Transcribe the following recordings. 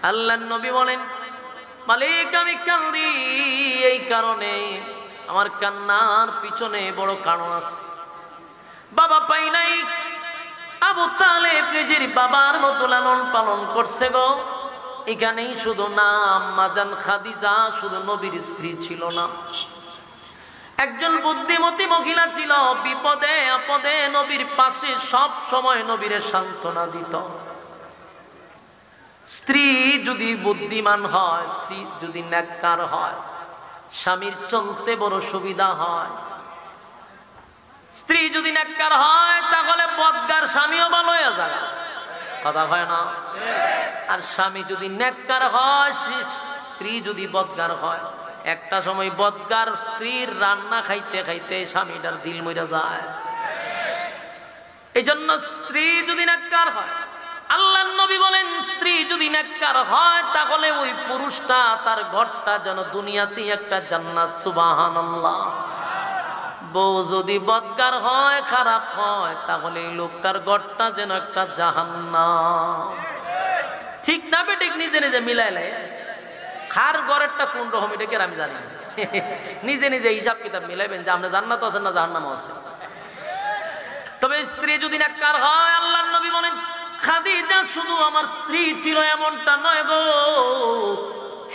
আল্লাহর নবী বলেন, মালিক আমি কান্দি এই কারণে, আমার কান্নার পিছনে বড় কারণ আছে। বাবা পাই নাই, আবু তালেব নিজের বাবার মতো লালন পালন করছে গো। এখানেই শুধু না, আম্মা জান খাদিজা শুধু নবীর স্ত্রী ছিল না, একজন বুদ্ধিমতী মহিলা ছিল। বিপদে আপদে নবীর পাশে সব সময় নবীরে সান্ত্বনা দিত। স্ত্রী যদি বুদ্ধিমান হয়, স্ত্রী যদি নেককার হয়, স্বামীর চলতে বড় সুবিধা হয়। স্ত্রী যদি নেককার হয় তাহলে বদগার স্বামীও ভালো হয়ে যায়, কথা হয় না? আর স্বামী যদি নেককার হয়, স্ত্রী যদি বদগার হয়, একটা সময় বদগার স্ত্রীর রান্না খাইতে খাইতে স্বামীটার দিল মইরা যায়। এই জন্য স্ত্রী যদি নেককার হয়, আল্লাহর নবী বলেন স্ত্রী যদি নেককার হয় তাহলে ওই পুরুষটা তার ঘরটা যেন দুনিয়াতেই একটা জান্নাত। সুবহানাল্লাহ। বউ যদি বদকার হয়, খারাপ হয়, তাহলে এই লোকটার ঘরটা যেন একটা জাহান্নাম। ঠিক না বেঠিক? নিজে নিজে মিলাইলে খার ঘরেরটা কোন রকম এটা কে আমি জানি। নিজে নিজে হিসাব কিতাব মিলাইবেন যে আপনি জান্নাত আছেন না জাহান্নাম আছে। তবে স্ত্রী যদি নেককার হয়, আল্লাহর নবী বলেন খাদিজা শুধু আমার স্ত্রী ছিল এমনটা নয় গো।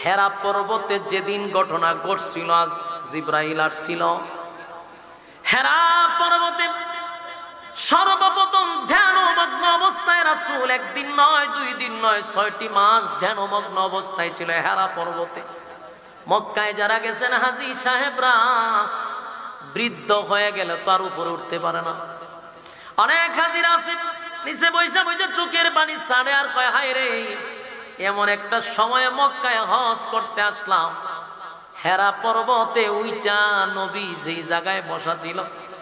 হেরা পর্বতে যেদিন ঘটনা ঘটছিল, আজ জিবরাইল আসছিল হেরা পর্বতে, সর্বপ্রথম ধ্যানমগ্ন অবস্থায় রাসূল একদিন নয়, 2 দিন নয়, 6টি মাস ধ্যানমগ্ন অবস্থায় ছিল হেরা পর্বতে। মক্কায় যারা গেছেন হাজী সাহেবরা, বৃদ্ধ হয়ে গেলে তার উপরে উঠতে পারে না। অনেক হাজিরা আছে নিচে বৈশা বৈশা চোখের পানি ছাড়ে আর কয় হায় রে, এমন একটা সময়ে মক্কায় হজ করতে আসলাম, হেরা পর্বতে ওইটা নবী যেই জায়গায় বসা ছিল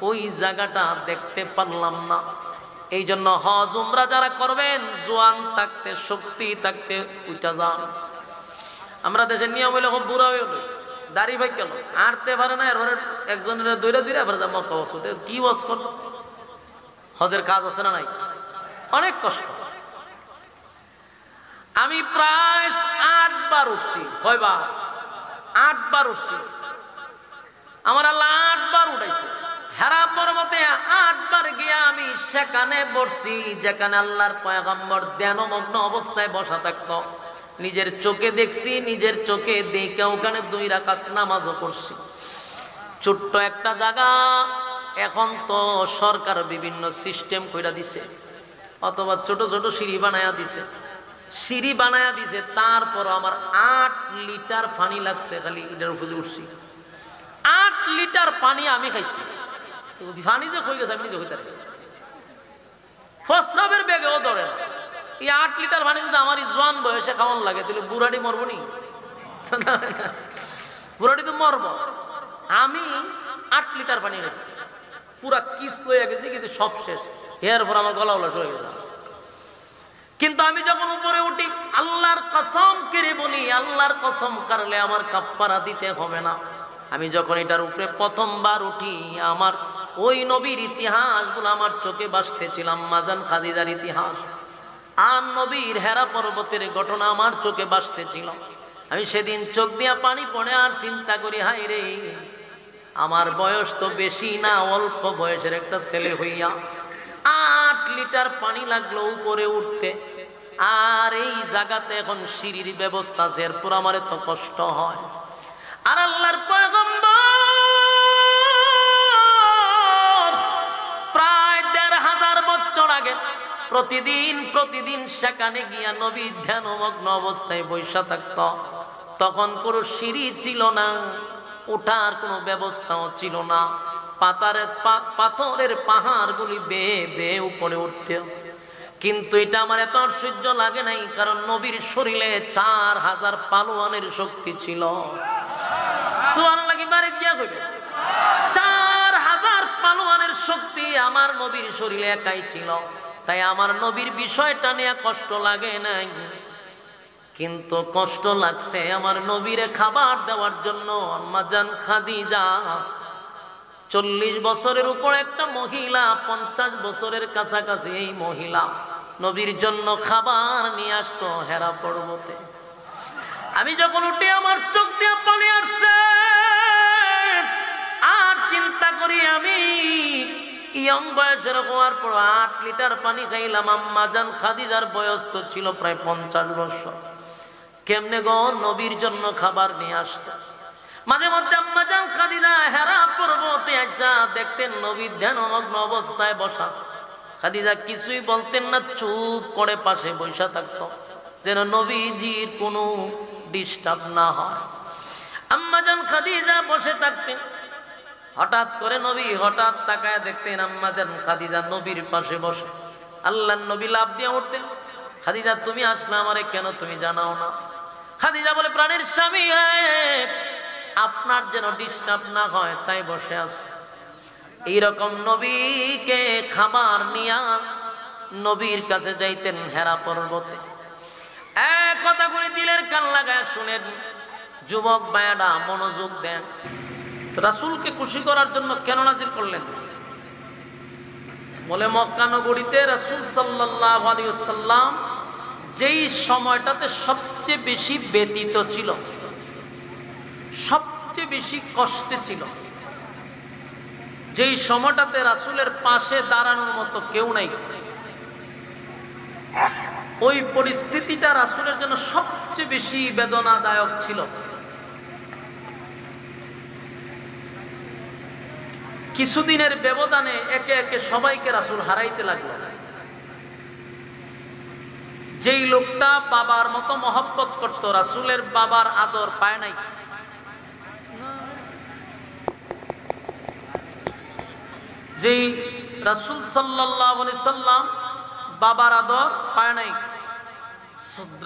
ওই জায়গাটা দেখতে পারলাম না। এই জন্য হজ উমরা যারা করবেন, জোয়ান থাকতে শক্তি থাকতে ওইটা যান। আমরা দেশের নিয়ম হইলে খুব বুড়া হয়ে হলো, দাড়ি ভাই গেল, আঁটতে পারে না, এরপরে একজনের দৈরা দৈরা এবার যা মক্কা বস হতে কি বস কর। হজের কাজ আছে না নাই? অনেক কষ্ট। আমি প্রায় 8 বার উঠছি, কয়বার? 8 বার উঠছি। আমার আল্লাহ 8 বার উঠাইছে হেরা পর্বতে। 8 বার গিয়া আমি সেখানে বসছি যেখানে আল্লাহর পয়গম্বর ধ্যানমগ্ন অবস্থায় বসা থাকতো। নিজের চোখে দেখছি, নিজের চোখে দেখে ওখানে 2 রাকাত নামাজও পড়ছি। ছোট্ট একটা জায়গা, এখন তো সরকার বিভিন্ন সিস্টেম কইরা দিছে, অথবা ছোট ছোট সিঁড়ি বানায়া দিছে, সিঁড়ি বানায়া দিছে। তারপর আমার 8 লিটার পানি লাগছে খালি এটার উপরে উঠছি। 8 লিটার পানি আমি খাইছি। পানি যে কই গেছে আমি নিজে কইতে পারি, প্রস্রাবের বেগেও ধরে না। এই 8 লিটার পানি যদি আমার জোয়ান বয়সে খাওয়ান লাগে তাহলে বুড়াটি মরবো নি? বুড়াটি তো মরবো। আমি 8 লিটার পানি খাইছি, পুরা কিস লয়ে গেছি, কিন্তু সব শেষ। এরপর আমার গলা ওলা চলে গেছে। কিন্তু আমি যখন উপরে উঠি, আল্লাহর কসম করে বলি, আল্লাহর কসম করলে আমার কাফারা দিতে হবে না। আমি যখন এটার উপরে প্রথমবার উঠি, আমার ওই নবীর ইতিহাসগুলো আমার চোখে ভাসতেছিল, আম্মা জান খাদিজার ইতিহাস আর নবীর হেরা পর্বতের ঘটনা আমার চোখে ভাসতেছিল। আমি সেদিন চোখ দিয়া পানি পড়ে আর চিন্তা করি, হায় রে, আমার বয়স তো বেশি না, অল্প বয়সের একটা ছেলে হইয়া 8 লিটার পানি লাগলো উপরে উঠতে। আর এই জায়গাতে এখন সিঁড়ির ব্যবস্থা আছে, এরপর আমার এত কষ্ট হয়। আর আল্লাহর পয়গম্বর প্রায় 1500 বছর আগে প্রতিদিন সেখানে গিয়া নবী ধ্যানমগ্ন অবস্থায় বৈশা থাকত। তখন কোনো সিঁড়ি ছিল না, ওঠার কোনো ব্যবস্থাও ছিল না। পাথরের পাহাড়গুলি বেয়ে বেয়ে উপরে উঠতে। কিন্তু এটা আমার এত আশ্চর্য লাগে নাই, কারণ নবীর শরীরে 4000 পালোয়ানের শক্তি ছিল। সুবহানাল্লাহ, কি বারে দিয়া কইবে? 4000 পালোয়ানের শক্তি আমার নবীর শরীরে একাই ছিল। তাই আমার নবীর বিষয়টা নিয়ে কষ্ট লাগে নাই, কিন্তু কষ্ট লাগছে আমার নবীরে খাবার দেওয়ার জন্য। আম্মা জান খাদিজা 40 বছরের উপর একটা মহিলা, 50 বছরের কাছাকাছি এই মহিলা নবীর জন্য খাবার নিয়ে আসতো হেরা পর্বতে। আমি যখন উঠে আমার চোখ দিয়ে পানি আসছে, আর চিন্তা করি আমি ইয়ং বয়সের হওয়ার পর 8 লিটার পানি খাইলাম। আম্মা জান খাদিজার বয়স তো ছিল প্রায় 50 বছর। কেমনে গো নবীর জন্য খাবার নিয়ে আসতো। মাঝে মধ্যে আম্মা জান খাদিজা হেরা পর্বতে আইসা দেখতেন নবীর ধ্যানমগ্ন অবস্থায় বসা। খাদিজা কিছুই বলতেন না, চুপ করে পাশে বসে থাকতো যেন নবীজির কোনো ডিস্টার্ব না হয়। আম্মা জান খাদিজা বসে থাকতেন, হঠাৎ করে নবী হঠাৎ তাকায় দেখতেন আম্মা জান খাদিজা নবীর পাশে বসে। আল্লাহর নবী লাফ দিয়ে উঠতেন, খাদিজা তুমি আসলে আমারে কেন তুমি জানাও না? খাদিজা বলে, প্রাণের স্বামী আপনার যেন ডিস্টার্ব না হয় তাই বসে আছে। এইরকম নবীকে খাবার নিয়া নবীর কাছে যাইতেন হেরা পর্বতে। এক কথা করে দিলের কান লাগায় শুনেন, যুবক ভাইয়ারা মনোযোগ দেন। রাসূলকে খুশি করার জন্য কেন নাজিল করলেন? বলে মক্কা নগরীতে রাসূল সাল্লাল্লাহু আলাইহি ওয়াসাল্লাম যেই সময়টাতে সবচেয়ে বেশি ব্যতীত ছিল, সবচেয়ে বেশি কষ্টে ছিল, যেই সময়টাতে রাসূলের পাশে দাঁড়ানোর মতো কেউ নাই, ওই পরিস্থিতিটা রাসূলের জন্য সবচেয়ে বেশি বেদনাদায়ক ছিল। কিছুদিনের ব্যবধানে একে একে সবাইকে রাসূল হারাইতে লাগলো। যেই লোকটা বাবার মতো মহব্বত করত, রাসূলের বাবার আদর পায় নাই। যেই রাসূল সাল্লাল্লাহু আলাইহি সাল্লাম বাবার আদর পায় নাই।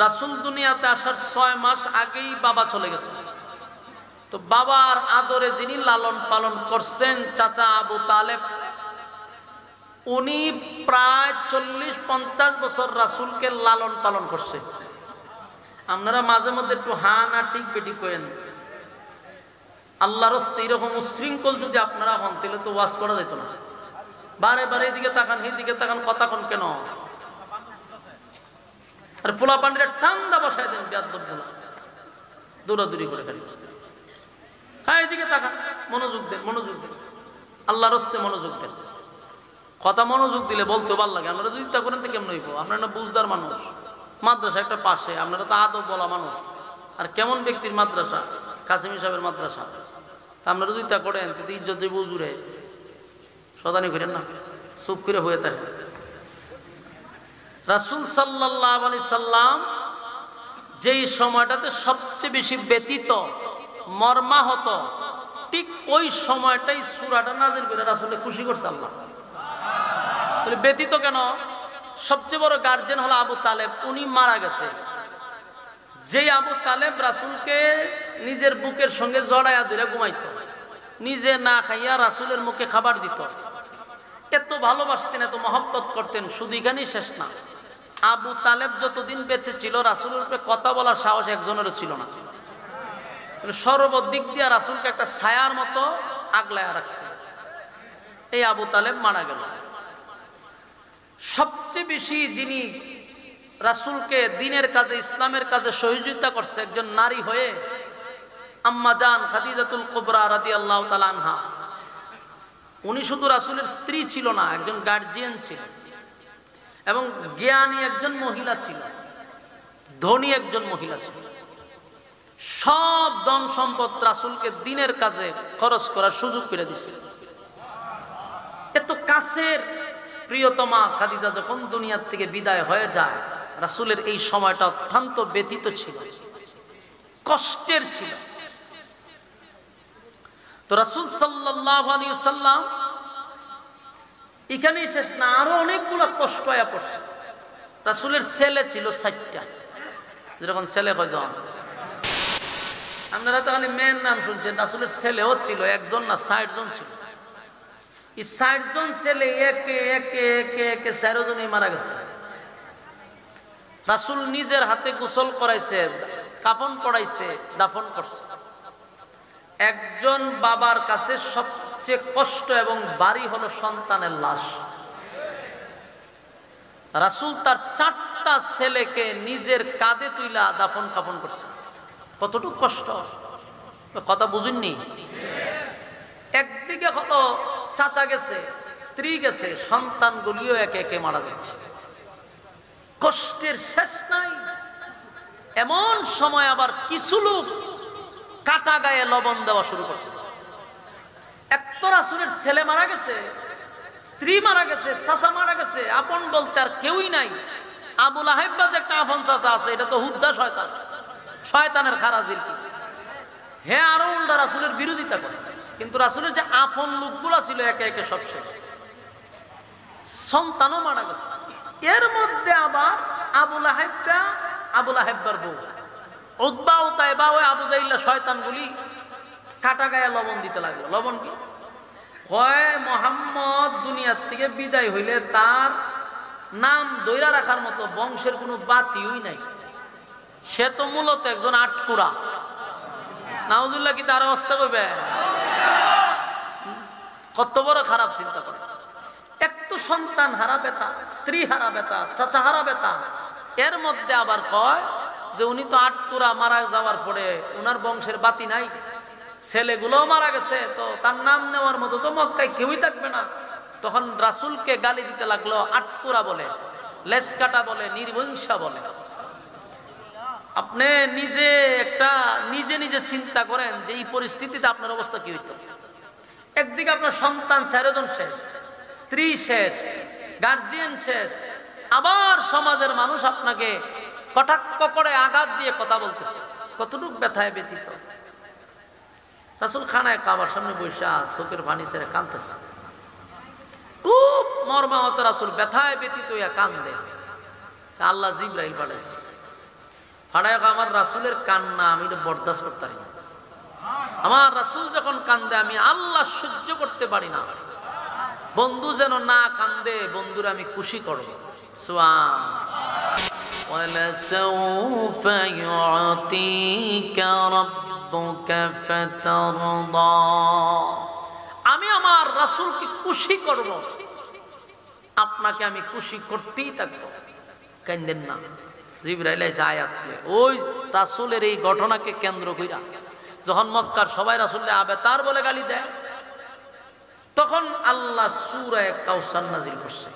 রাসূল দুনিয়াতে আসার 6 মাস আগেই বাবা চলে গেছে। তো বাবার আদরে যিনি লালন পালন করছেন চাচা আবু তালেব, উনি প্রায় 40-50 বছর রাসূলকে লালন পালন করছে। আপনারা মাঝে মধ্যে একটু হা না ঠিক বেটি করেন। আল্লাহর রাস্তায় এরকম উশৃঙ্খল যদি আপনারা হন তাহলে তো ওয়াজ করা যেত না। বারে বারে এদিকে তাকান, এদিকে তাকান, কথা কন কেন? আর পোলা পান্ডিরা ঠান্ডা বসায় দেন, বেয়াদব বলা দৌড়াদৌড়ি করে খালি। হ্যাঁ এদিকে তাকান, মনোযোগ দেন, মনোযোগ দেন, আল্লাহর রাস্তায় মনোযোগ দেন। কথা মনোযোগ দিলে বলতে ভালো লাগে। আপনারা যদি তা করেন তো কেমন হইব? আপনারা না বুঝদার মানুষ, মাদ্রাসা একটা পাশে, আপনারা তো আদব বলা মানুষ। আর কেমন ব্যক্তির মাদ্রাসা? কাসেমি সাহেবের মাদ্রাসা। তা আপনারা যদি তা করেন তো ইজ্জত বুঝুরে সদানি করেন না, চুপ করে হয়ে থাকে। রাসূল সাল্লাল্লাহু আলাইহি সাল্লাম যেই সময়টাতে সবচেয়ে বেশি ব্যতীত মর্মাহত, ঠিক ওই সময়টাই সূরাটা নাযিল করে রাসূলকে খুশি করছে আল্লাহ। বলে ব্যতীত কেন? সবচেয়ে বড় গার্জেন হলো আবু তালেব, উনি মারা গেছে। যেই আবু তালেব রাসূলকে নিজের বুকের সঙ্গে জড়াইয়া ধরে ঘুমাইতো, নিজে না খাইয়া রাসূলের মুখে খাবার দিত, এত ভালোবাসতেন, এত মহব্বত করতেন। শুধু এখানেই শেষ না, আবু তালেব যতদিন বেঁচে ছিল রাসূলের উপরে কথা বলার সাহস একজনেরও ছিল না। সর্বদিক দিয়ে রাসূলকে একটা ছায়ার মতো আগলায়া রাখছে। এই আবু তালেব মারা গেল। সবচেয়ে বেশি যিনি রাসূলকে দ্বীনের কাজে, ইসলামের কাজে সহযোগিতা করছে একজন নারী হয়ে, আম্মা জান খাদিজাতুল কুবরা রাদিয়াল্লাহু তাআলা আনহা। উনি শুধু রাসূলের স্ত্রী ছিল না, একজন গার্জিয়ান ছিল এবং জ্ঞানী একজন মহিলা ছিল, ধনী একজন মহিলা ছিল। সব ধন সম্পদ রাসূলকে দ্বীনের কাজে খরচ করার সুযোগ করে দিয়েছিল। এত কাছের প্রিয়তমা খাদিজা যখন দুনিয়ার থেকে বিদায় হয়ে যায়, রাসূলের এই সময়টা অত্যন্ত ব্যতীত ছিল, কষ্টের ছিল। তো রাসূল সাল্লাল্লাহু আলাইহি ওয়াসাল্লাম এখানেই শেষ না, আরো অনেকগুলো কষ্ট হয়ে পড়ছে। রাসূলের ছেলে ছিল 60টা, যেরকম ছেলে কয়জন? আপনারা তো খালি মেয়ের নাম শুনছেন, রাসূলের ছেলেও ছিল, একজন না 60 জন ছিল। এই 60 জন ছেলে একে একে একে একে 4 জনই মারা গেছে। রাসূল নিজের হাতে গোসল করাইছে, কাফন পরাইছে, দাফন করছে। একজন বাবার কাছে সবচেয়ে কষ্ট এবং ভারী হলো সন্তানের লাশ। রাসূল তার 4টা ছেলেকে নিজের কাঁধে তুইলা দাফন কাফন করছে। কতটুকু কষ্ট, কথা বুঝেননি? একদিকে হলো চাচা গেছে, স্ত্রী গেছে, সন্তানগুলিও একে একে মারা যাচ্ছে, কষ্টের শেষ নাই। এমন সময় আবার কিছু লোক কাটা গায়ে লবণ দেওয়া শুরু করছে। এক তো রাসূলের ছেলে মারা গেছে, স্ত্রী মারা গেছে, চাচা মারা গেছে, আপন বলতে আর কেউই নাই। আবু লাহাব যে একটা আপন চাচা আছে, এটা তো হুদ্দা শয়তান, শয়তানের খারাজিল কি। হ্যাঁ, আরো উল্টা রাসূলের বিরোধিতা করে, কিন্তু রাসূলের যে আপন লোকগুলো ছিল একে একে সব শেষ, সন্তানও মারা গেছে। এর মধ্যে আবার আবু লাহাবের বউ উতবা ও তাইবা ওই আবু জাইল্লা শয়তানগুলি কাটা গায়ে লবণ দিতে লাগলো। লবণ কি হয়? মুহাম্মদ দুনিয়ার থেকে বিদায় হইলে তার নাম দইরা রাখার মতো বংশের কোনো বাতিই নাই, সে তো মূলত একজন আটকুরা। নাউজুল্লাহ, কি তার অবস্থা করবে? কত বড় খারাপ চিন্তা করে। এক তো সন্তান হারা বেতা, স্ত্রী হারা বেতা, চাচা হারা বেতা, এর মধ্যে আবার কয় যে উনি তো আটকুরা, মারা যাওয়ার পরে উনার বংশের বাতি নাই, ছেলেগুলোও মারা গেছে, তো তার নাম নেওয়ার মতো তো মক্কায় কেউই থাকবে না। তখন রাসূলকে গালি দিতে লাগলো, আটকুরা বলে, লেজ কাটা বলে, নির্বংশা বলে। আপনি নিজে নিজে চিন্তা করেন যে এই পরিস্থিতিতে আপনার অবস্থা কি হইতো। একদিকে আপনার সন্তান 4 জন শেষ, স্ত্রী শেষ, গার্জিয়ান শেষ, আবার সমাজের মানুষ আপনাকে কটাক্ষ করে আঘাত দিয়ে কথা বলতেছে, কতটুকু ব্যথায় ব্যথিত। রাসূল খানায় কাবার সামনে বসে চোখের পানি ছেড়ে কাঁদতেছে, খুব মর্মাহত রাসূল ব্যথায় ব্যথিত হইয়া কান্দে। আল্লাহ জিবরাইল পাঠাইছে, ফাড়ায় আমার রাসূলের কান্না আমি বরদাস্ত করতে পারি না। আমার রাসূল যখন কান্দে আমি আল্লাহ সহ্য করতে পারি না। বন্ধু যেন না কান্দে, বন্ধুর আমি খুশি করব। ওয়ালাসাউফা ইউতিকা রাব্বুকা ফাতারদা, আমি আমার রাসূলকে খুশি করব, আপনাকে আমি খুশি করতেই থাকবো, কান্দেন না। জিবরাইল এসে আয়াত দিয়ে ওই রাসূলের এই ঘটনাকে কেন্দ্র কইরা যখন মক্কার সবাই রাসূলকে আবেতার বলে গালি দেয়, তখন আল্লাহ সূরা কাউসার নাজিল করছে।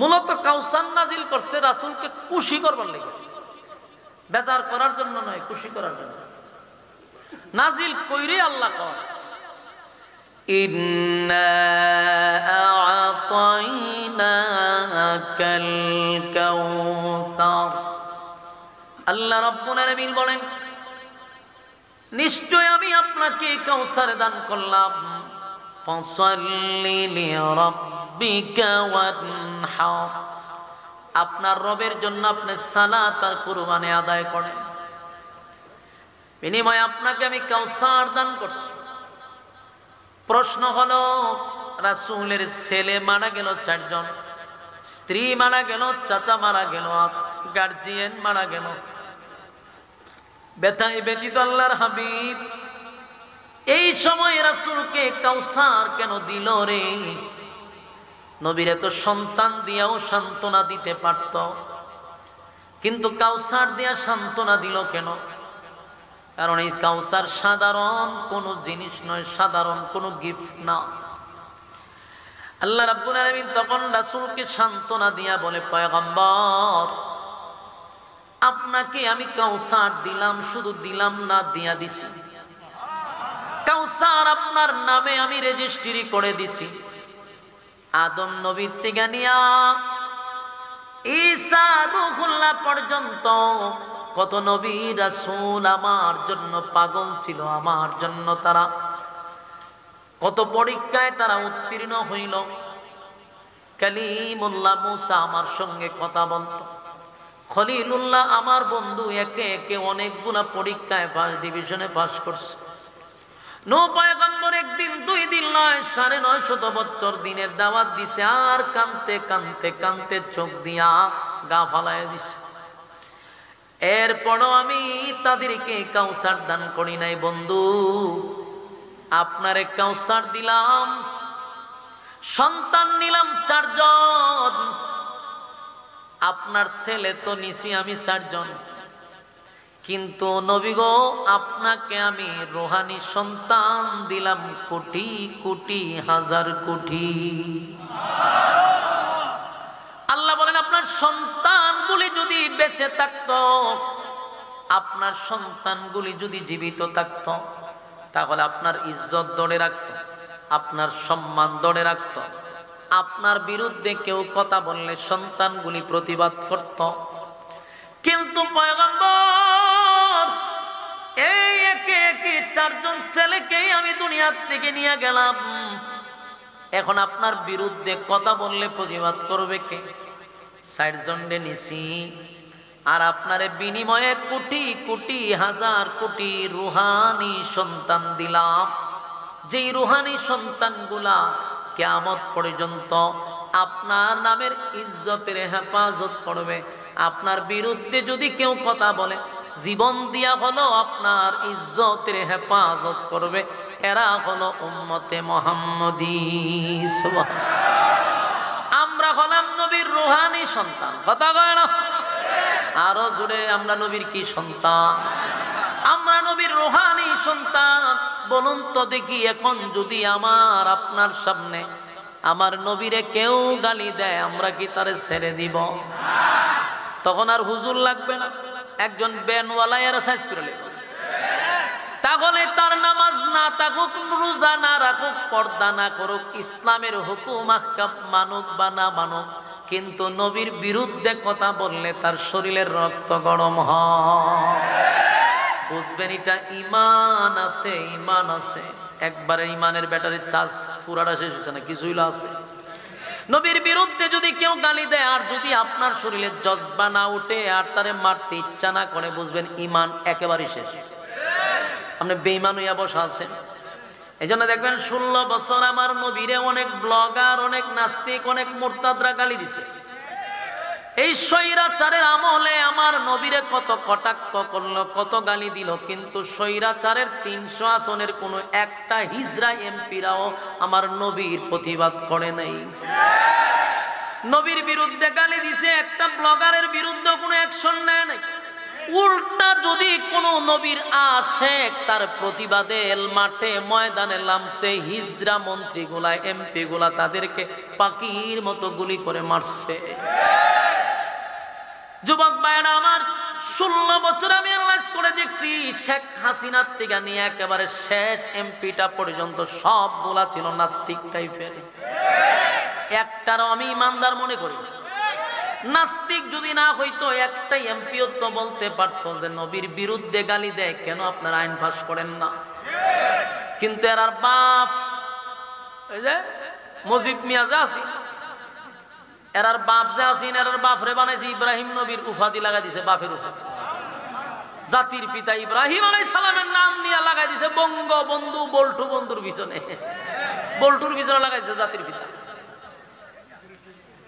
মূলত কাউসার নাজিল করছে রাসূলকে খুশি করবার লাগে, বেজার করার জন্য নয়, খুশি করার জন্য নাজিল কইরে আল্লাহ কয়, ইন্না আ'তাইনাকাল কাউসার। আল্লাহ রাব্বুল আলামিন বলেন, নিশ্চয় আমি আপনাকে কাউসার দান করলাম। ফাসাল্লি লিরাব্বিকা ওয়ানহার, আপনার রবের জন্য আপনি সালাত আর কুরবানি আদায় করেন। বিনিময়ে আপনাকে আমি কাউসার দান করছি। প্রশ্ন হলো, রাসূলের ছেলে মারা গেল 4 জন, স্ত্রী মারা গেল, চাচা মারা গেল, গার্জিয়ান মারা গেল, ব্যথায় ব্যথিত আল্লাহর হাবিব এই সময় রাসূলকে কাউসার কেন দিল রে? নবীরে তো সন্তান দিয়াও সান্ত্বনা দিতে পারত, কিন্তু কাউসার দিয়া সান্ত্বনা দিল কেন? কারণ এই কাউসার সাধারণ কোনো জিনিস নয়, সাধারণ কোনো গিফট না। আল্লাহ রাব্বুল আলামিন তখন রাসূলকে সান্ত্বনা দিয়া বলে, পয়গম্বর আপনাকে আমি কাউসার দিলাম, শুধু দিলাম না, দিয়া দিছি। কাউসার আপনার নামে আমি রেজিস্ট্রি করে দিছি। আদম নবীর থেকে নিয়া ঈসা রূহুল্লাহ পর্যন্ত কত নবী রাসূল আমার জন্য পাগল ছিল, আমার জন্য তারা কত পরীক্ষায় তারা উত্তীর্ণ হইল। কালিমুল্লাহ মুসা আমার সঙ্গে কথা বলতো, খলিলুল্লাহ আমার বন্ধু একে একে অনেকগুলা পরীক্ষায় ফার্স্ট ডিভিশনে পাস করছে। নূহ পয়গম্বর একদিন 2 দিন নয় 950 বছর দিনের দাওয়াত দিছে, আর কানতে কানতে কানতে চোখ দিয়া গা ফালায় দিছে। এরপরও আমি তাদেরকে কাউসার দান করি নাই। বন্ধু আপনারে কাউসার দিলাম সন্তান নিলাম 4 জন, আপনার ছেলে তো নিছি আমি 4 জন, কিন্তু নবী গো আপনাকে আমি রূহানি সন্তান দিলাম কোটি কোটি হাজার কোটি। আল্লাহ বলেন আপনার সন্তানগুলি যদি বেঁচে থাকতো, আপনার সন্তানগুলি যদি জীবিত থাকতো, তাহলে আপনার ইজ্জত ধরে রাখতো, আপনার সম্মান ধরে রাখতো। আপনার বিরুদ্ধে কেউ কথা বললে সন্তানগুলি প্রতিবাদ করত। কিন্তু পয়গম্বর এই একে একে 4 জন ছেলেকেই আমি দুনিয়ার থেকে নিয়ে গেলাম, এখন আপনার বিরুদ্ধে কথা বললে প্রতিবাদ করবে কে? 60 জনকে নিছি, আর আপনার বিনিময়ে কোটি কোটি হাজার কোটি রুহানি সন্তান দিলাম, যেই রুহানি সন্তানগুলা কিয়ামত পর্যন্ত আপনার নামের ইজ্জতের হেফাজত করবে। আপনার বিরুদ্ধে যদি কেউ কথা বলে, জীবন দিয়া হলো আপনার ইজ্জতের হেফাজত করবে। এরা হলো উম্মতে মুহাম্মদী। আমরা হলাম নবীর রুহানি সন্তান। কথা কয় না? আরো জোরে, আমরা নবীর কি সন্তান? আমরা নবীর রুহানি সন্তান। বলুন তো দেখি, এখন যদি আমার আপনার সামনে আমার নবীরে কেউ গালি দেয়, আমরা কি তারে ছেড়ে দিব? তখন আর হুজুর লাগবে না, একজন ব্যানওয়ালা এরা সাইজ করে নেবে। তাহলে তার নামাজ না থাকুক, রোজা না রাখুক, পর্দা না করুক, ইসলামের হুকুম আহকাম মানুক বা না মানুক, কিন্তু নবীর বিরুদ্ধে কথা বললে তার শরীরের রক্ত গরম হয়। বুঝবেন এটা ইমান আছে, ইমান আছে। একবারে ইমানের ব্যাটারির চার্জ পুরাটা শেষ হচ্ছে না, কিছুই আছে। নবীর বিরুদ্ধে যদি কেউ গালি দেয়, আর যদি আপনার শরীরে জজবা না উঠে আর তারে মারতে ইচ্ছা না করে, বুঝবেন ইমান একেবারে শেষ। আপনি বেঈমান হইয়া বসা আছেন। এই জন্য দেখবেন 16 বছর আমার নবীরে অনেক ব্লগার, অনেক নাস্তিক, অনেক মুরতাদরা গালি দিছে। এই স্বৈরাচারের আমলে আমার নবীরে কত কটাক্ষ করলো, কত গালি দিল, কিন্তু স্বৈরাচারের 300 আসনের কোনো একটা হিজড়া এমপিরাও আমার নবীর প্রতিবাদ করে নাই। নবীর বিরুদ্ধে গালি দিছে, একটা ব্লগারের বিরুদ্ধে কোনো অ্যাকশন নেয় নাই। উল্টা যদি কোনো নবীর আশেক তার প্রতিবাদে মাঠে ময়দানে নামছে, হিজড়া মন্ত্রীগুলা, এমপিগুলা তাদেরকে পাখির মতো গুলি করে মারছে। যুবক ভাইরা আমার, 16 বছর আমি অ্যানালাইজ করে দেখছি, শেখ হাসিনার থেকে নিয়ে একেবারে শেষ এমপিটা পর্যন্ত সবগুলা ছিল নাস্তিক টাইপের। একটারও আমি ইমানদার মনে করি। নাস্তিক যদি না হইতো, একটাই এমপিও তো বলতে পারতো যে নবীর বিরুদ্ধে গালি দেয়, কেন আপনারা আইন পাস করেন না? কিন্তু এরার বাপ, এই যে মুজিব মিয়া যে আছি, এরার বাপ যে আছেন, এরার বাপ রে বানাইছে ইব্রাহিম নবীর উপাধি লাগাই দিছে, বাপের উপাধি। জাতির পিতা ইব্রাহিম আলাইহিস সালামের নাম নিয়ে লাগাই দিছে বঙ্গবন্ধু, বল্টু বন্ধুর পিছনে, বল্টুর পিছনে লাগাইছে জাতির পিতা।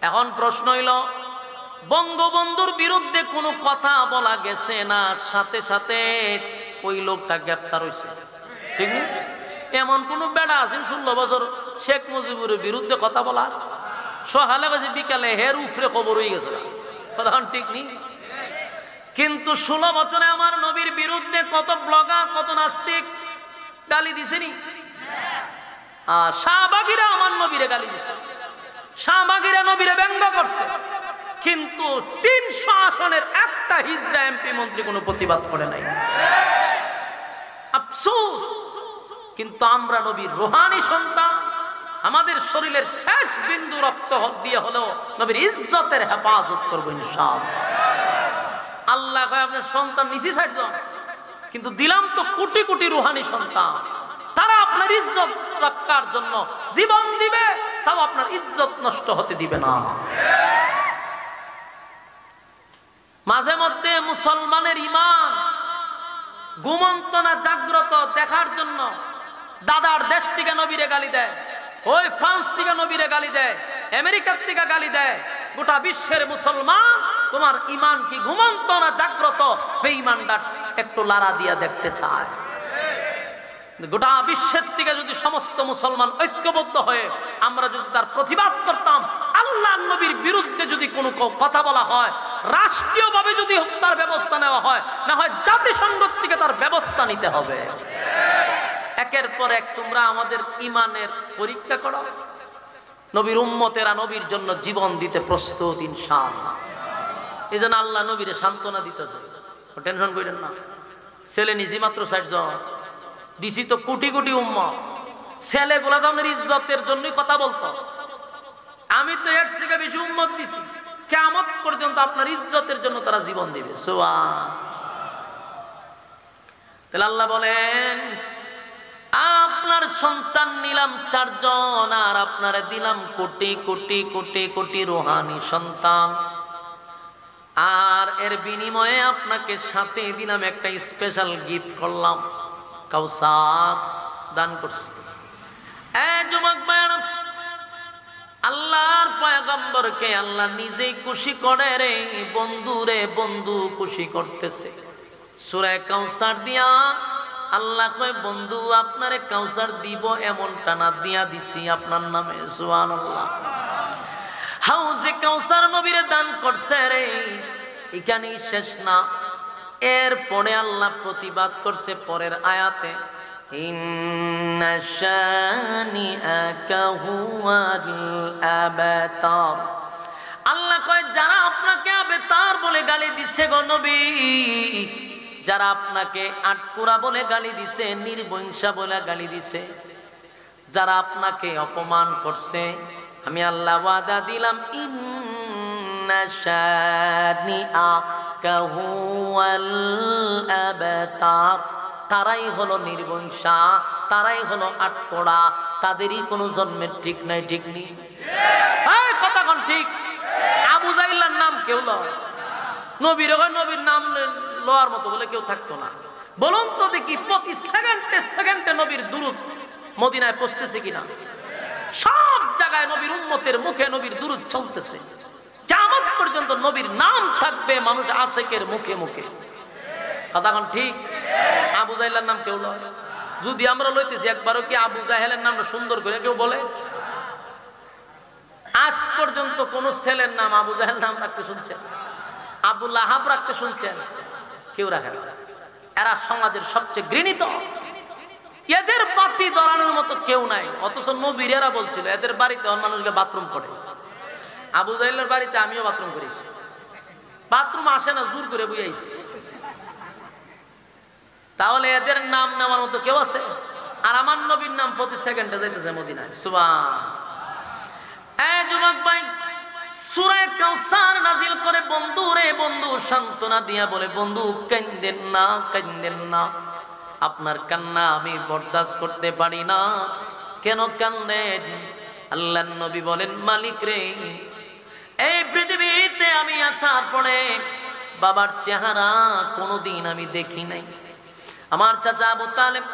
এখন প্রশ্ন হইল, বঙ্গবন্ধুর বিরুদ্ধে কোনো কথা বলা গেছে না, সাথে সাথে ওই লোকটা গ্রেপ্তার হয়েছে, ঠিক না? এমন কোন বেড়া আছেন 16 বছর শেখ মুজিবুরের বিরুদ্ধে কথা বলা? সকালে বাজে বিকালে হের উফরে খবর হয়ে গেছে, কথা ঠিক নেই। কিন্তু 16 বছরে আমার নবীর বিরুদ্ধে কত ব্লগার, কত নাস্তিক গালি দিছেনি। শাহবাগীরা আমার নবীরে গালি দিছে, শাহবাগীরা নবীরে ব্যঙ্গ করছে, কিন্তু 300 আসনের একটা হিজড়া এমপি মন্ত্রী কোনো প্রতিবাদ করে নাই। আফসোস। কিন্তু আমরা নবীর রুহানি সন্তান, আমাদের শরীরের শেষ বিন্দু রক্ত দিয়ে হলেও নবীর ইজ্জতের হেফাজত করবো ইনশাআল্লাহ। আল্লাহ কয় আপনার সন্তান নিছি 60 জন, কিন্তু দিলাম তো কোটি কোটি রুহানি সন্তান। তারা আপনার ইজ্জত রক্ষার জন্য জীবন দিবে, তাও আপনার ইজ্জত নষ্ট হতে দিবে না। মাঝে মধ্যে মুসলমানের ইমান ঘুমন্ত না জাগ্রত দেখার জন্য দাদার দেশ থেকে নবীরে গালি দেয়, ওই ফ্রান্স থেকে নবীরে গালি দেয়, আমেরিকার থেকে গালি দেয়। গোটা বিশ্বের মুসলমান, তোমার ইমান কি ঘুমন্ত না জাগ্রত? বেঈমানটা একটু লাড়া দিয়া দেখতে চায়। গোটা বিশ্বের থেকে যদি সমস্ত মুসলমান ঐক্যবদ্ধ হয়ে আমরা যদি তার প্রতিবাদ করতাম, আল্লাহ নবীর বিরুদ্ধে যদি কোনো কথা বলা হয়, রাষ্ট্রীয়ভাবে যদি হত্যার ব্যবস্থা নেওয়া হয়, না হয় জাতিসংঘ থেকে তার ব্যবস্থা নিতে হবে। একের পর এক তোমরা আমাদের ইমানের পরীক্ষা করো। নবীর উম্মতেরা নবীর জন্য জীবন দিতে প্রস্তুত ইনশাআল্লাহ। এই জন্য আল্লাহ নবীরে সান্ত্বনা দিতেছে, টেনশন করেন না। ছেলে নিছি মাত্র 60 জন, দিছি তো কোটি কোটি উম্মত। ছেলেগুলা তো আমার ইজ্জতের জন্যই কথা বলতো, আমি তো এর থেকে বেশি উম্মত দিছি। কিয়ামত পর্যন্ত আপনার ইজ্জতের জন্য তারা জীবন দিবে। সুবহান। তাহলে আল্লাহ বলেন, আপনার সন্তান নিলাম 4 জন, আর আপনারে দিলাম কোটি কোটি কোটি কোটি রুহানি সন্তান, আর এর বিনিময়ে আপনাকে সাথে দিলাম একটা স্পেশাল গিফট করলাম, কাউসার দান করছি। যুবক ভাইরা, আল্লাহর পয়গম্বরকে আল্লাহ নিজেই খুশি করে রে বন্ধু, রে বন্ধু খুশি করতেছে। সূরা কাউসার দিয়া আল্লাহ কয়, বন্ধু আপনারে কাউসার দিব এমনটা না, দিয়া দিছি আপনার নামে। সুবহানাল্লাহ। হাউজে কাউসার নবীরে দান করছে রে, এখানেই শেষ না। এরপরে আল্লাহ প্রতিবাদ করছে পরের আয়াতে, ইন্না শানিআকা হুয়াল আবতার। আল্লাহ কয়, যারা আপনাকে আবতার বলে গালি দিছে গো নবী, যারা আপনাকে আটকুরা বলে গালি দিছে, নির্বংশা বলে গালি দিছে, যারা আপনাকে অপমান করছে, আমি আল্লাহ ওয়াদা দিলাম, ইন্না শানিআকা হুয়াল আবতার। তারাই হলো নির্বংশা, তারাই হলো আটকোড়া, তাদেরই কোনো জন্মের ঠিক নাই। ঠিক নেই কথা কোন ঠিক? আবু জাহিলের নাম কেউ লয়, নবীর নাম লওয়ার মতো বলে কেউ থাকতো না। বলুন তো দেখি, প্রতি সেকেন্ডে সেকেন্ডে নবীর দুরূদ মদিনায় পৌঁছতেছে কিনা? সব জায়গায় নবীর উম্মতের মুখে নবীর দুরূদ চলতেছে। কিয়ামত পর্যন্ত নবীর নাম থাকবে মানুষ আশিকের মুখে মুখে। কথা কোন ঠিক? আবু জাহেলের নাম কেউ লয়। যদি আমরা লইতেছি, একবারও কি আবু জাহেলের নামটা সুন্দর করে কেউ বলে? আজ পর্যন্ত কোন ছেলের নাম আবু জাহেল নাম রাখতে শুনছেন? আবু লাহাব রাখতে শুনছেন? কেউ রাখে না। এরা সমাজের সবচেয়ে ঘৃণিত, এদের বাতি ধরানোর মতো কেউ নাই। অথচ নবীর এরা বলছিল এদের বাড়িতে মানুষকে বাথরুম করে। আবু জাহেলের বাড়িতে আমিও বাথরুম করেছি, বাথরুম আসে না, জোর করে বুঝাইছি। তাহলে এদের নাম নেওয়ার মতো কেউ আছে? আর আমার নবীর নাম প্রতি সেকেন্ডে যাইতেছে মদিনায়। সুবহান। যুবক ভাই, সূরা কাউসার নাজিল করে বন্ধু রে বন্ধু সান্ত্বনা দিয়া বলে, বন্ধু কাঁদেন না, কাঁদেন না, আপনার কান্না আমি বরদাস্ত করতে পারি না। কেন কান্দেন? আল্লাহর নবী বলেন, মালিক রে, এই পৃথিবীতে আমি আসার পরে বাবার চেহারা কোনোদিন আমি দেখি নাই। আমার চাচা আবু তালেব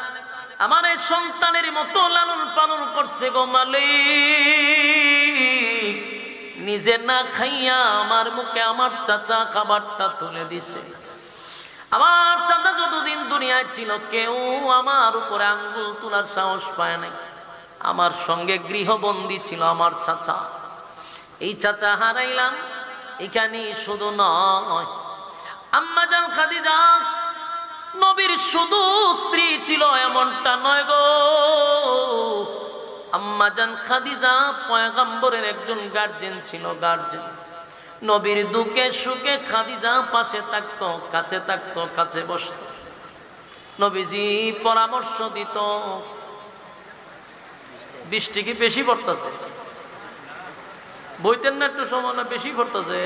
আমার এই সন্তানের মতো লালন পালন করছে গো মালিক। নিজে না খাইয়া আমার মুখে আমার চাচা খাবারটা তুলে দিছে। আমার চাচা যতদিন দুনিয়ায় ছিল কেউ আমার উপরে আঙ্গুল তোলার সাহস পায় নাই। আমার সঙ্গে গৃহবন্দী ছিল আমার চাচা। এই চাচা হারাইলাম। এখানে শুধু নয়, আম্মা জান খাদিজা নবীর শুধু স্ত্রী ছিল এমনটা নয় গো। আম্মা জান খাদিজা পয়গম্বরের একজন গার্জেন ছিল, গার্জেন। নবীর দুঃখে সুখে খাদিজা পাশে থাকতো, কাছে থাকতো, কাছে বসতো। নবীজি পরামর্শ দিত। বৃষ্টি কি বেশি পড়তেছে? বইতেন না একটু সময়? না বেশি পড়তেছে?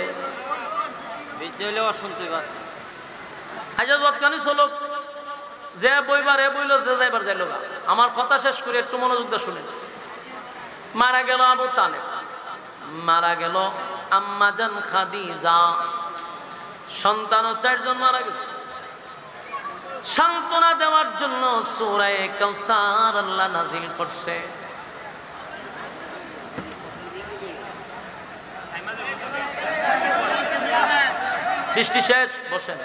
চলো যে বইবার এ বইল, যে যাইবার যাইল। আমার কথা শেষ করে একটু মনোযোগ দিয়ে শুনে। মারা গেল আবু তালেব, মারা গেল আম্মা জান খাদিজা, সন্তানও 4 জন মারা গেছে। সান্ত্বনা দেওয়ার জন্য সূরা কাউসার আল্লাহ নাজিল করছে। বৃষ্টি শেষ, বসেন।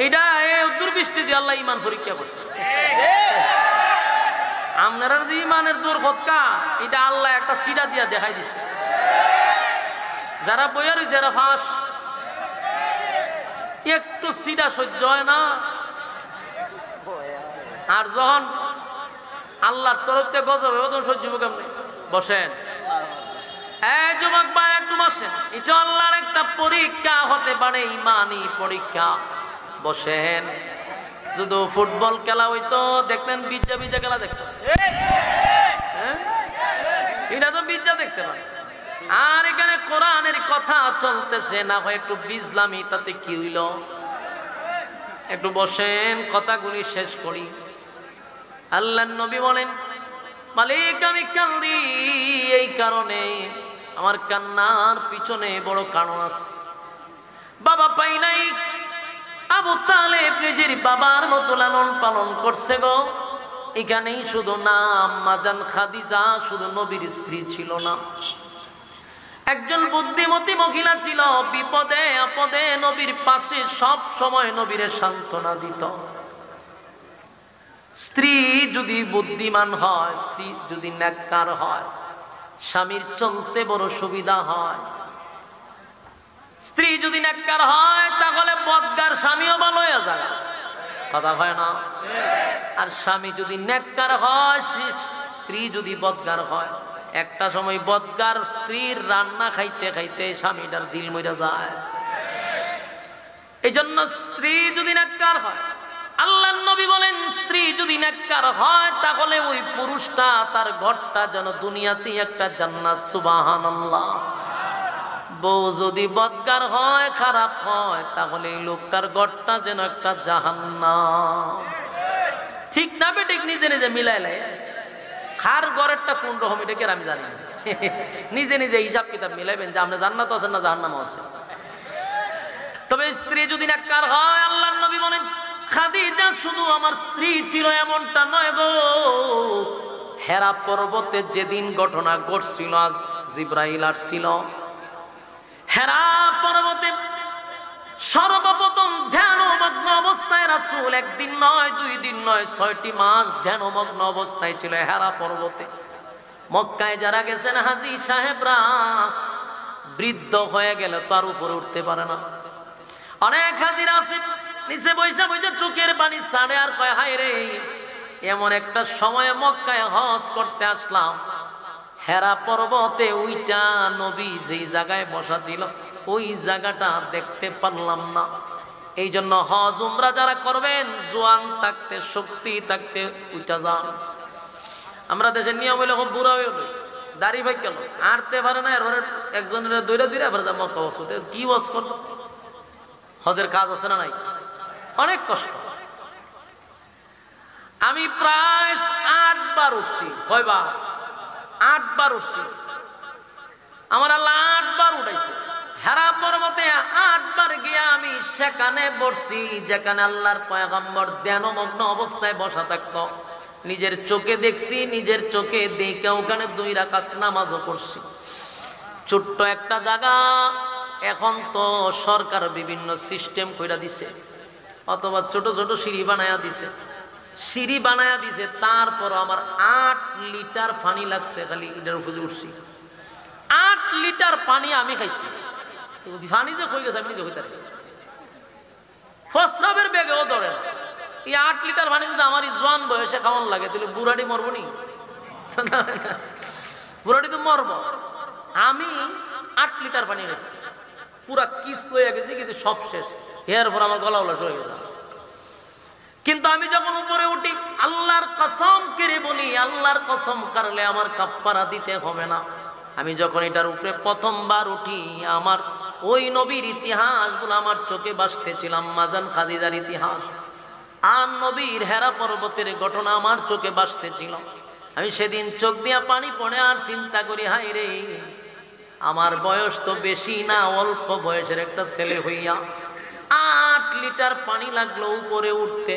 এটা উত্তর বৃষ্টি দিয়ে আল্লাহ ইমান পরীক্ষা করছে। আপনারা যে ইমানের দূর হতকা এটা আল্লাহ একটা সিডা দিয়া দেখাই দিছে। যারা বইয়া রয়েছে এরা ফাঁস, একটু সিডা সহ্য হয় না। আর যখন আল্লাহর তরফ থেকে গজব হবে তখন সহ্য হবে কেমনি? বসেন যুবক ভাই, একটু বসেন। এটা আল্লাহর একটা পরীক্ষা হতে পারে, ইমানি পরীক্ষা। বসেন। শুধু ফুটবল খেলা হইতো দেখতেন, বিজ্জা বিজ্জা খেলা দেখতেন, এটা তো বিজ্জা দেখতে পারে। আর এখানে কোরআনের কথা চলতেছে, না হয় একটু বিজলামি, তাতে কি হইল? একটু বসেন, কথাগুলি শেষ করি। আল্লাহর নবী বলেন, মালিক আমি কান্দি এই কারণে, আমার কান্নার পিছনে বড় কারণ আছে। বাবা পাই নাই, আবু তালেব নিজের বাবার মতো লালন পালন করছে গো। এখানেই শুধু নাম, মাজান খাদিজা শুধু নবীর স্ত্রী ছিল না, একজন বুদ্ধিমতী মহিলা ছিল। বিপদে আপদে নবীর পাশে সব সময় নবীরে সান্ত্বনা দিত। স্ত্রী যদি বুদ্ধিমান হয়, স্ত্রী যদি নেককার হয়, স্বামীর চলতে বড় সুবিধা হয়। স্ত্রী যদি নেককার হয় তাহলে বদগার স্বামীও ভালো হয়ে যায়, কথা হয় না? আর স্বামী যদি নেককার হয়, স্ত্রী যদি বদগার হয়, একটা সময় বদগার স্ত্রীর রান্না খাইতে খাইতে স্বামীটার দিল মরে যায়। এই জন্য স্ত্রী যদি নেককার হয়, আল্লাহর নবী বলেন স্ত্রী যদি নেককার হয় তাহলে ওই পুরুষটা, তার ঘরটা যেন দুনিয়াতে একটা জান্নাত। সুবহানাল্লাহ। বউ যদি বদকার হয়, খারাপ হয়, তাহলে এই লোকটার ঘরটা যেন একটা জাহান্নাম। ঠিক না বেঠিক? নিজে নিজে মিলাইলে খার ঘরেরটা কোন রকম এটা কে আমি জানি। নিজে নিজে হিসাব কিতাব মিলাইবেন যে আপনি জান্নাত আছেন না জাহান্নাম আছে। তবে স্ত্রী যদি নেককার হয়, আল্লাহর নবী বলেন খাদিজা শুধু আমার স্ত্রী ছিল এমনটা নয় গো। হেরা পর্বতে যেদিন ঘটনা ঘটছিল, জিবরাইল আসছিল হেরা পর্বতে, সর্বপ্রথম ধ্যানমগ্ন অবস্থায় রাসূল একদিন নয়, 2 দিন নয়, 6টি মাস ধ্যানমগ্ন অবস্থায় ছিল হেরা পর্বতে। মক্কায় যারা গেছেন হাজী সাহেবরা, বৃদ্ধ হয়ে গেলে তার উপরে উঠতে পারে না। অনেক হাজিরা আছে নিচে বৈশা বৈশা চোখের পানি ছাড়ে আর কয় হায় রে, এমন একটা সময়ে মক্কায় হজ করতে আসলাম, হেরা পর্বতে ওইটা নবী যেই জায়গায় বসা ছিল ওই জায়গাটা দেখতে পারলাম না। এই জন্য হজ উমরা যারা করবেন, জোয়ান থাকতে, শক্তি থাকতে ওইটা যান। আমরা দেশের নিয়ম হইলে খুব বুড়া হয়ে হলো, দাড়ি ভাই কেন আঁটতে পারে না, এর একজনের দৈরা দৈরা আবার যা মক্কা বস করতে, কি বস কর? হজের কাজ আছে না নাই? অনেক কষ্ট। আমি প্রায় 8 বার উঠছি, কয়বার? 8 বার উঠছি। আমার আল্লাহ 8 বার উঠাইছে হেরা পর্বতে। 8 বার গিয়া আমি সেখানে বসছি যেখানে আল্লাহর পয়গম্বর ধ্যানমগ্ন অবস্থায় বসা থাকতো। নিজের চোখে দেখছি, নিজের চোখে দেখে ওখানে 2 রাকাত নামাজও পড়ছি। ছোট্ট একটা জায়গা, এখন তো সরকার বিভিন্ন সিস্টেম কইরা দিছে, অথবা ছোট ছোট সিঁড়ি বানায়া দিছে, সিঁড়ি বানায়া দিছে। তারপর আমার 8 লিটার পানি লাগছে খালি এটার উপরে উঠছি। 8 লিটার পানি আমি খাইছি। পানি যে কই গেছে আমি নিজে কইতে পারি, প্রস্রাবের বেগেও ধরে না। এই 8 লিটার পানি যদি আমার জোয়ান বয়সে খাওয়ান লাগে তাহলে বুড়াটি মরবো নি? বুড়াটি তো মরব। আমি 8 লিটার পানি খাইছি, পুরা কিস লইয়া গেছি, কিন্তু সব শেষ। এরপর আমার গলা উলাস হয়ে গেছে। কিন্তু আমি যখন উপরে উঠি, আল্লাহর কসম করে বলি, আল্লাহর কসম করলে আমার কাফারা দিতে হবে না। আমি যখন এটার উপরে প্রথমবার উঠি, আমার ওই নবীর ইতিহাসগুলো আমার চোখে ভাসতেছিলাম, মাজান খাদিজার ইতিহাস আর নবীর হেরা পর্বতের ঘটনা আমার চোখে ভাসতেছিল। আমি সেদিন চোখ দিয়া পানি পড়ে আর চিন্তা করি, হাই রে, আমার বয়স তো বেশি না, অল্প বয়সের একটা ছেলে হইয়া 8 লিটার পানি লাগলো উপরে উঠতে।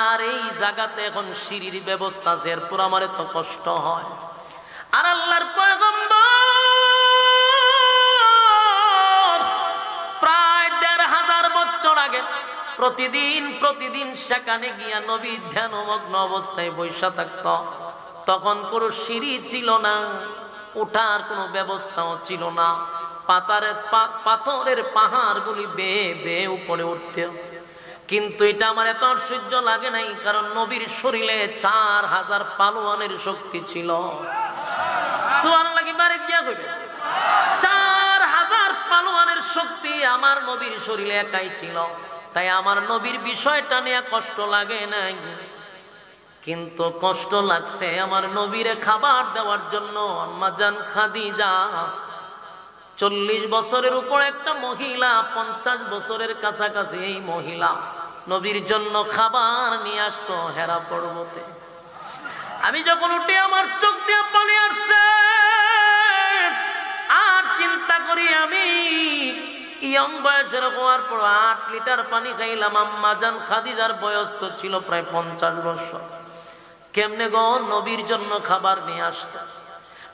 আর এই জায়গাতে এখন সিঁড়ির ব্যবস্থা আছে, এরপর আমার এত কষ্ট হয়। আর আল্লাহর পয়গম্বর প্রায় 1500 বছর আগে প্রতিদিন সেখানে গিয়া নবী ধ্যানমগ্ন অবস্থায় বৈশা থাকত। তখন কোনো সিঁড়ি ছিল না, ওঠার কোনো ব্যবস্থাও ছিল না। পাথরের পাহাড়গুলি বেয়ে বেয়ে উপরে উঠতে। কিন্তু এটা আমার এত আশ্চর্য লাগে নাই, কারণ নবীর শরীরে 4000 পালোয়ানের শক্তি ছিল। সুবহানাল্লাহ, কি বারে গিয়া কইবে 4000 পালোয়ানের শক্তি আমার নবীর শরীরে একাই ছিল। তাই আমার নবীর বিষয়টা নিয়ে কষ্ট লাগে নাই, কিন্তু কষ্ট লাগছে আমার নবীরে খাবার দেওয়ার জন্য। আম্মা জান খাদিজা 40 বছরের উপর একটা মহিলা, 50 বছরের কাছাকাছি এই মহিলা নবীর জন্য খাবার নিয়ে আসতো হেরা পর্বতে। আমি যখন উঠে আমার চোখ দিয়ে পানি আসছে, আর চিন্তা করি আমি ইয়ং বয়সের হওয়ার পর 8 লিটার পানি খাইলাম। আম্মা জান খাদিজার বয়স তো ছিল প্রায় 50 বছর। কেমনে গো নবীর জন্য খাবার নিয়ে আসতো?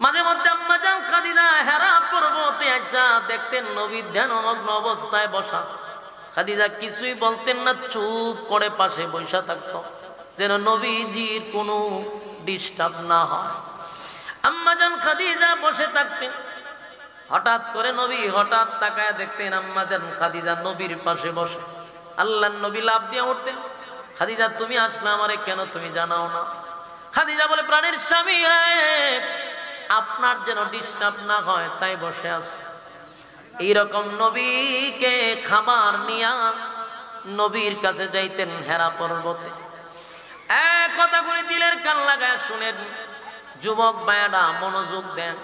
মাঝে মধ্যে আম্মা জান খাদিজা হেরা পর্বতে আইসা দেখতেন নবীর ধ্যানমগ্ন অবস্থায় বসা। খাদিজা কিছুই বলতেন না, চুপ করে পাশে বসা থাকতো, যেন নবীজির কোনো ডিস্টার্ব না হয়। আম্মা জান খাদিজা বসে থাকতেন। হঠাৎ করে নবী হঠাৎ তাকায় দেখতেন আম্মা জান খাদিজা নবীর পাশে বসে। আল্লাহর নবী লাফ দিয়ে উঠতেন, খাদিজা তুমি আসলে আমারে কেন তুমি জানাও না? খাদিজা বলে, প্রাণের স্বামী, আপনার যেন ডিস্টার্ব না হয় তাই বসে আছে। এইরকম নবীকে খাবার নিয়া নবীর কাছে যাইতেন হেরা পর্বতে। কথাগুলি দিলের কান লাগায় শুনেন, যুবক ভাইয়েরা মনোযোগ দেন।